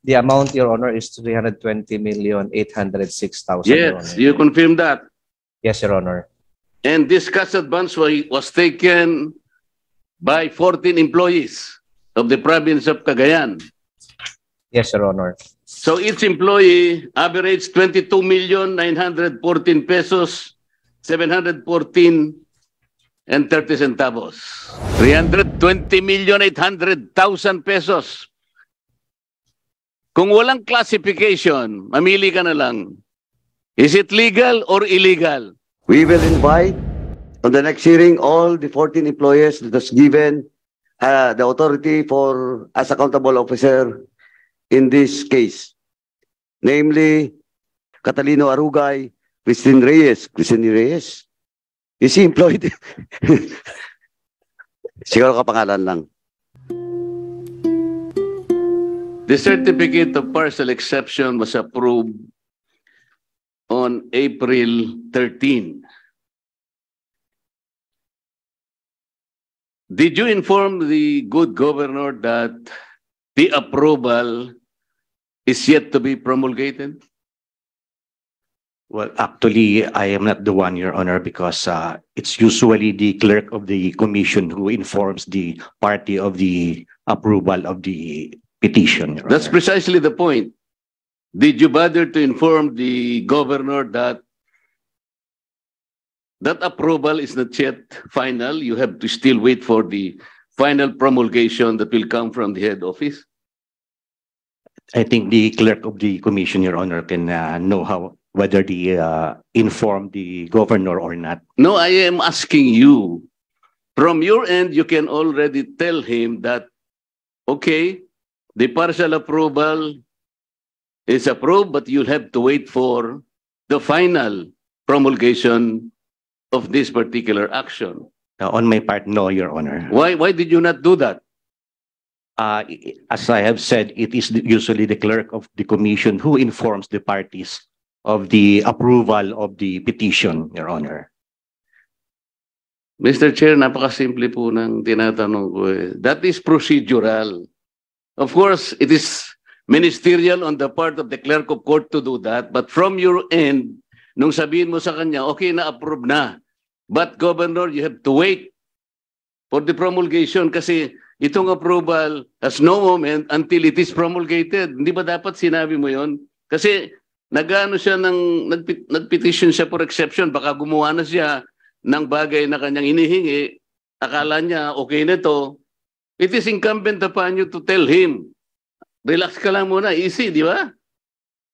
The amount, Your Honor, is 320,806,000. Yes, you confirm that. Yes, Your Honor. And this cash advance was taken by 14 employees of the province of Cagayan. Yes, Your Honor. So each employee averaged 22,914 pesos, 714 and 30 centavos. 320,800,000 pesos. Kung walang classification, mamili ka na lang. Is it legal or illegal? We will invite on the next hearing all the 14 employees that was given the authority for as accountable officer in this case. Namely, Catalino Arugay, Christine Reyes. Christine Reyes? Is he employed? Siguro kapangalan lang. The certificate of partial exception was approved on April 13. Did you inform the good governor that the approval is yet to be promulgated? Well, actually, I am not the one, Your Honor, because it's usually the clerk of the commission who informs the party of the approval of the petition, Your That's Honor. precisely the point. Did you bother to inform the governor that that approval is not yet final? You have to still wait for the final promulgation that will come from the head office? I think the clerk of the commission, Your Honor, can know whether the inform the governor or not. No, I am asking you. From your end, you can already tell him that, okay, the partial approval is approved, but you'll have to wait for the final promulgation of this particular action. On my part, no, Your Honor. Why did you not do that? As I have said, it is usually the clerk of the commission who informs the parties of the approval of the petition, Your Honor. Mr. Chair, napakasimple po ng tinatanong ko eh. That is procedural. Of course, it is ministerial on the part of the clerk of court to do that, but from your end, nung sabihin mo sa kanya, okay, na-approve na. But Governor, you have to wait for the promulgation kasi itong approval has no moment until it is promulgated. Hindi ba dapat sinabi mo yon? Kasi nag-petition siya for exception, baka gumawa na siya ng bagay na kanyang inihingi, akala niya okay na to. It is incumbent upon you to tell him, relax ka lang muna, easy, di ba?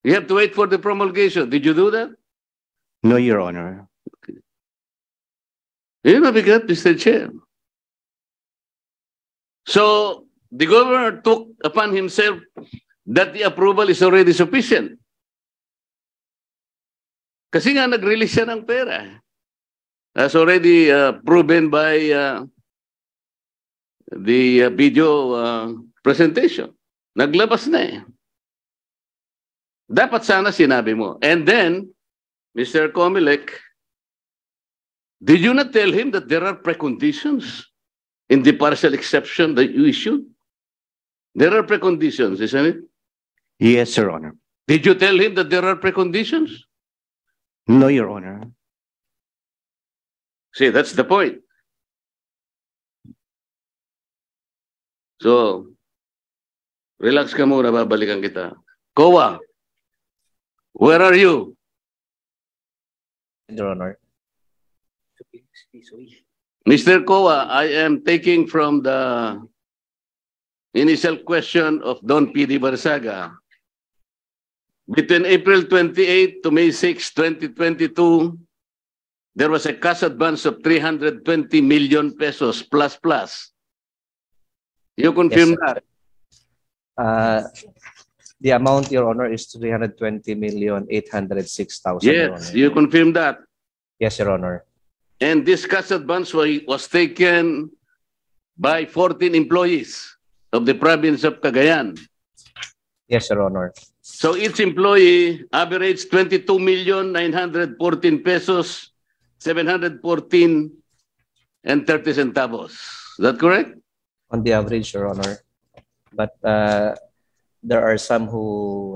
You have to wait for the promulgation. Did you do that? No, Your Honor. Yun mabigat, Mr. Chair. So, the governor took upon himself that the approval is already sufficient. Kasi nga nag-release siya ng pera. As already proven by the video presentation. Naglabas na eh. Dapat sana sinabi mo. And then, Mr. Comelec, did you not tell him that there are preconditions in the partial exception that you issued? There are preconditions, isn't it? Yes, Your Honor. Did you tell him that there are preconditions? No, Your Honor. See, that's the point. So, relax ka muna, babalikan kita. COA, where are you? Your Honor. Mr. COA, I am taking from the initial question of Don P.D. Barsaga. Between April 28 to May 6, 2022, there was a cash advance of 320 million pesos plus. You confirm Yes, that? The amount, Your Honor, is 320,806,000. Yes, you confirm that? Yes, Your Honor. And this cash advance was taken by 14 employees of the province of Cagayan. Yes, Your Honor. So each employee averaged 22,914 pesos, 714 and 30 centavos. Is that correct? On the average, Your Honor. But there are some who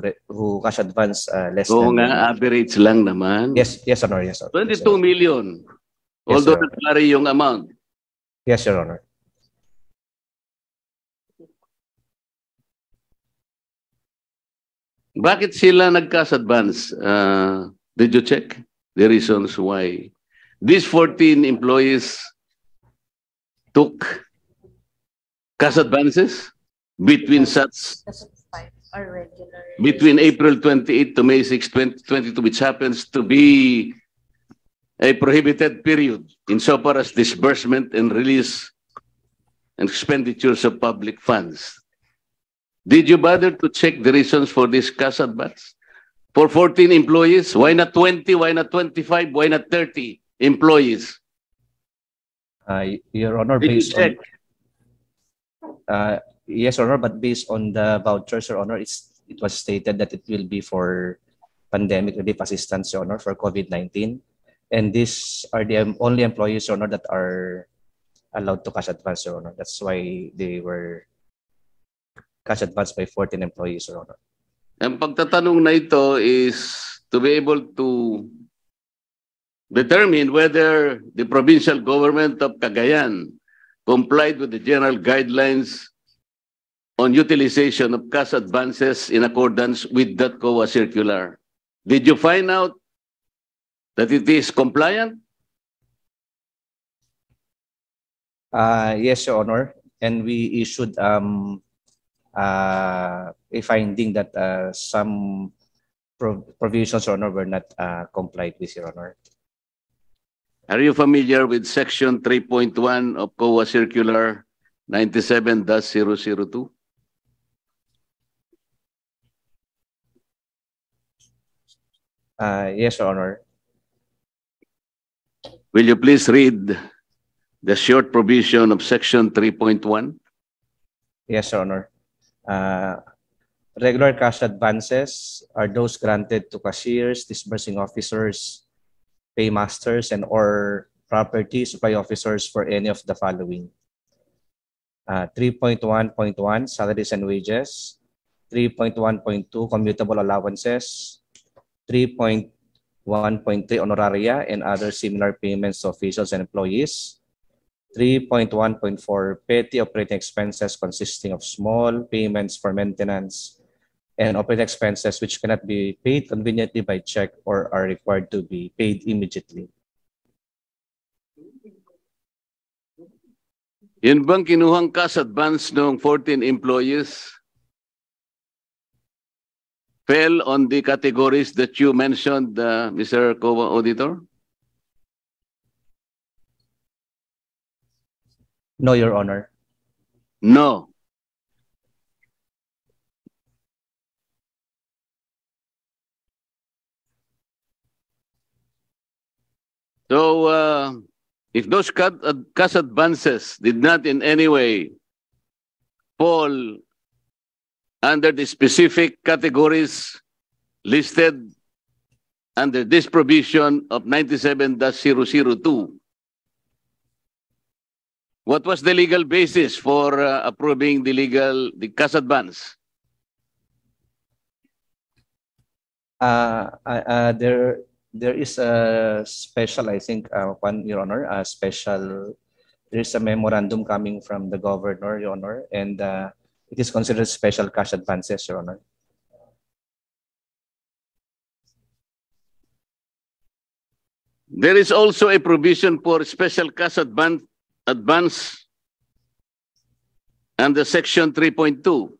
cash advance less Oo than nga, average lang naman. Yes, Your Honor. Yes, Your Honor. 22 million. Yes, Although Your Honor. nag-vary yung amount. Yes, Your Honor. Bakit sila nag-cash advance? Did you check the reasons why these 14 employees took cash advances between between April 28 to May 6, 2022, which happens to be a prohibited period insofar as disbursement and release and expenditures of public funds? Did you bother to check the reasons for this cash advance? For 14 employees, why not 20? Why not 25? Why not 30 employees? Your Honor, Did you based check? on yes, Your Honor, but based on the vouchers, Your Honor, it was stated that it will be for pandemic relief assistance, Your Honor, for COVID-19, and these are the only employees, Your Honor, that are allowed to cash advance, Your Honor. That's why they were cash advance by 14 employees, Your Honor. Ang pagtatanong na ito is to be able to determine whether the provincial government of Cagayan complied with the general guidelines on utilization of cash advances in accordance with that COA circular. Did you find out that it is compliant? Yes, Your Honor, and we issued a finding that some provisions, Your Honor, were not complied with, Your Honor. Are you familiar with Section 3.1 of COA Circular 97-002? Yes, Your Honor. Will you please read the short provision of Section 3.1? Yes, Your Honor. Regular cash advances are those granted to cashiers, disbursing officers, paymasters, and or property supply officers for any of the following. 3.1.1 salaries and wages, 3.1.2 commutable allowances, 3.1.3 honoraria and other similar payments to officials and employees, 3.1.4 petty operating expenses consisting of small payments for maintenance and operating expenses which cannot be paid conveniently by check or are required to be paid immediately. Yun bang kinuhang cash advance ng 14 employees fell on the categories that you mentioned, Mr. COA Auditor? No, Your Honor. No. So, if those cash advances did not in any way fall under the specific categories listed under this provision of 97-002, what was the legal basis for approving the cash advance? There is a special, I think, Your Honor, there is a memorandum coming from the governor, Your Honor, and it is considered special cash advances, Your Honor. There is also a provision for special cash advance under Section 3.2.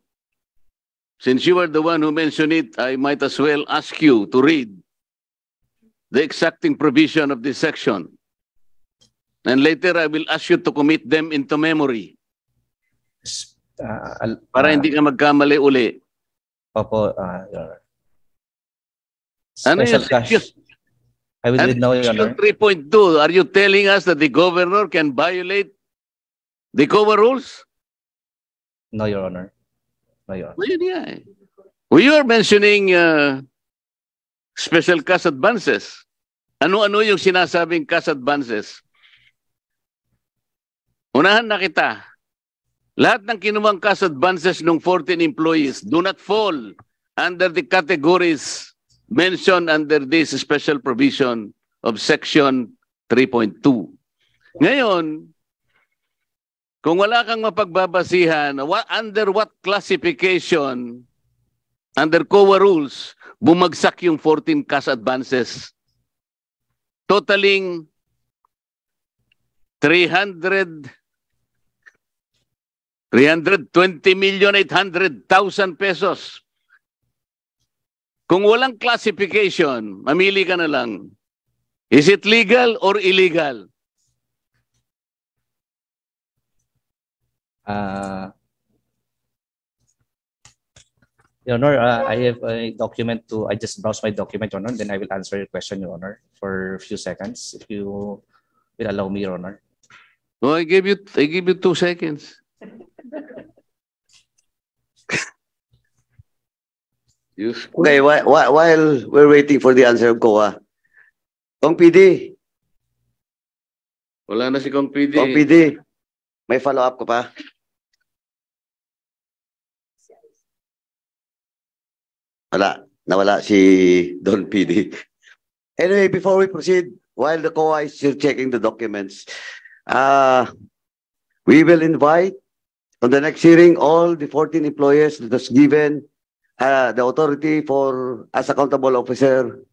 Since you are the one who mentioned it, I might as well ask you to read the exacting provision of this section. And later, I will ask you to commit them into memory. Para hindi ka magkamali uli. Opo, Your Honor. Ano Special yung cash. I will read now, Your Honor. Section 3.2, are you telling us that the governor can violate the COA rules? No, Your Honor. No, Your Honor. Well, yeah. We are mentioning special cash advances. Ano-ano yung sinasabing cash advances? Unahan na kita. lahat ng kinuwang cash advances ng 14 employees do not fall under the categories mentioned under this special provision of Section 3.2. Ngayon, kung wala kang mapagbabasihan, under what classification, under COA rules, bumagsak yung 14 cash advances, totaling 320,800,000 pesos. Kung walang classification, mamili ka na lang. Is it legal or illegal? Your Honor, I have a document I just browse my document, Your Honor, then I will answer your question, Your Honor, for a few seconds, if you will allow me, Your Honor. Oh, I give you 2 seconds. Okay, while we're waiting for the answer of COA, Kong PD, Wala na si Kong PD. Kong PD, may follow-up ka pa? Nawala si Don PD. Anyway, before we proceed, while the COA is still checking the documents, we will invite on the next hearing all the 14 employees that was given the authority as accountable officer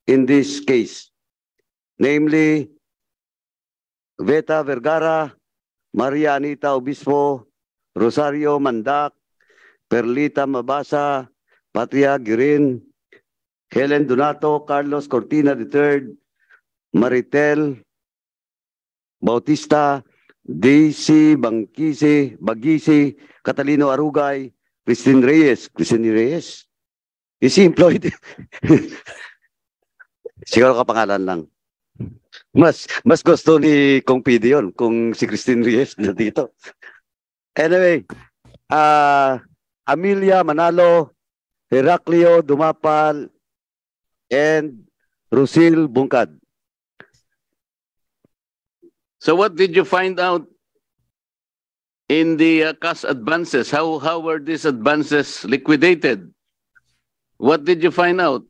in this case, namely Veta Vergara, Maria Anita Obispo, Rosario Mandak, Perlita Mabasa, Patria Girin, Helen Donato, Carlos Cortina III, Maritel Bautista, Daisy Bagisi, Catalino Arugay, Christine Reyes. Is he employed? Siguro kapangalan lang. Mas gusto ni Kong PD yun kung si Christine Reyes nandito. Anyway, Amelia Manalo, Heraclio Dumapal, and Rusil Bungkad. So what did you find out in the cash advances? How were these advances liquidated? What did you find out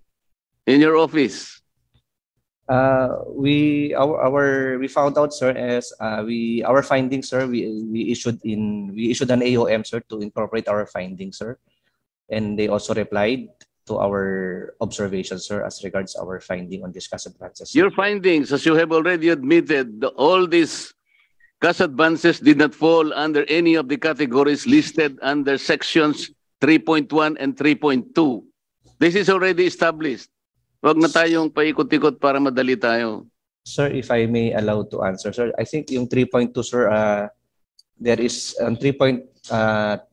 in your office? We found out, sir, as our findings, sir, we issued an AOM, sir, to incorporate our findings, sir, and they also replied to our observations, sir, as regards our finding on this cash advances. Your findings, as you have already admitted, all these cash advances did not fall under any of the categories listed under sections 3.1 and 3.2. This is already established. Huwag na tayong paikot-ikot para madali tayo. Sir, if I may allow to answer, sir, I think yung 3.2, sir, there is 3.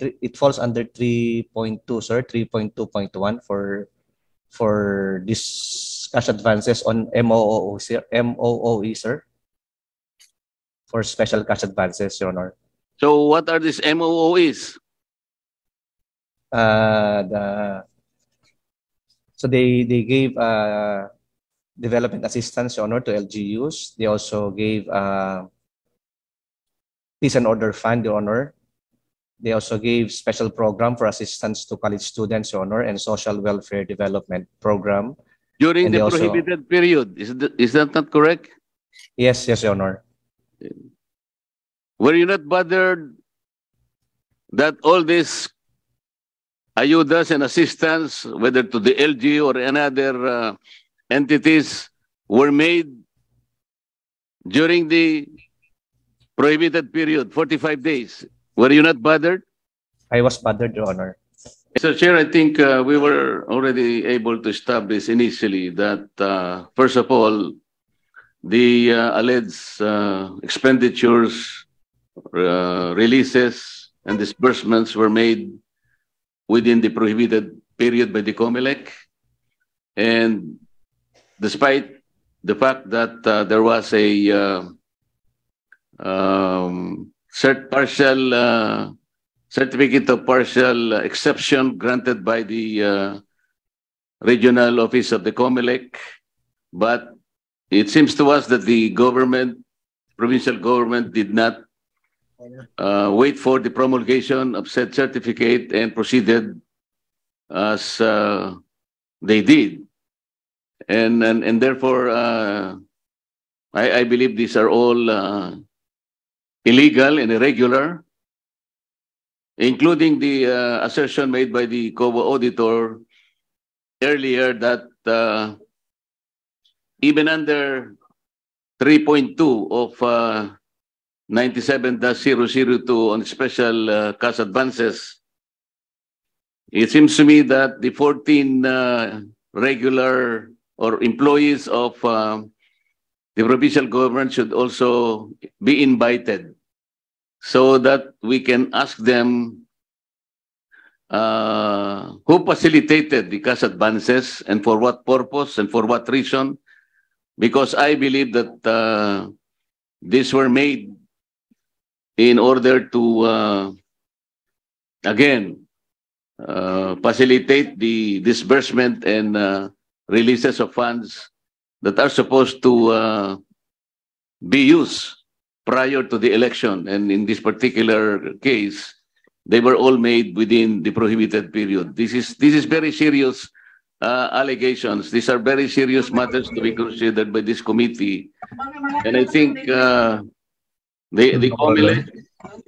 It falls under 3.2, sir, 3.2.1 for this cash advances on MOOE, sir, for special cash advances, Your Honor. So what are these MOOEs? So they gave development assistance, Your Honor, to LGUs. They also gave peace and order fund, Your Honor. They also gave special program for assistance to college students, Your Honor, and social welfare development program. During the prohibited period, is that not correct? Yes, Your Honor. Were you not bothered that all these ayudas and assistance, whether to the LG or another entities, were made during the prohibited period, 45 days? Were you not bothered? I was bothered, Your Honor. Mr. Chair, I think we were already able to establish initially that, first of all, the alleged expenditures, releases, and disbursements were made within the prohibited period by the Comelec. And despite the fact that there was a certificate of partial exception granted by the regional office of the Comelec, but it seems to us that the government, provincial government, did not wait for the promulgation of said certificate and proceeded as they did. And therefore, I believe these are all illegal and irregular, including the assertion made by the COA auditor earlier that even under 3.2 of 97-002 on special cash advances, it seems to me that the 14 regular or employees of the provincial government should also be invited so that we can ask them who facilitated the cash advances and for what purpose and for what reason, because I believe that these were made in order to, again, facilitate the disbursement and releases of funds that are supposed to be used prior to the election. And in this particular case, they were all made within the prohibited period. This is very serious allegations. These are very serious matters to be considered by this committee. And I think the Comelec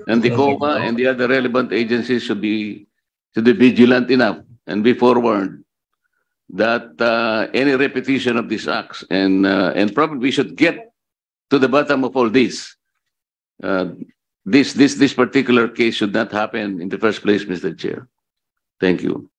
and the COA and the other relevant agencies should be vigilant enough and be forewarned that any repetition of these acts and probably we should get to the bottom of all this. This particular case should not happen in the first place, Mr. Chair. Thank you.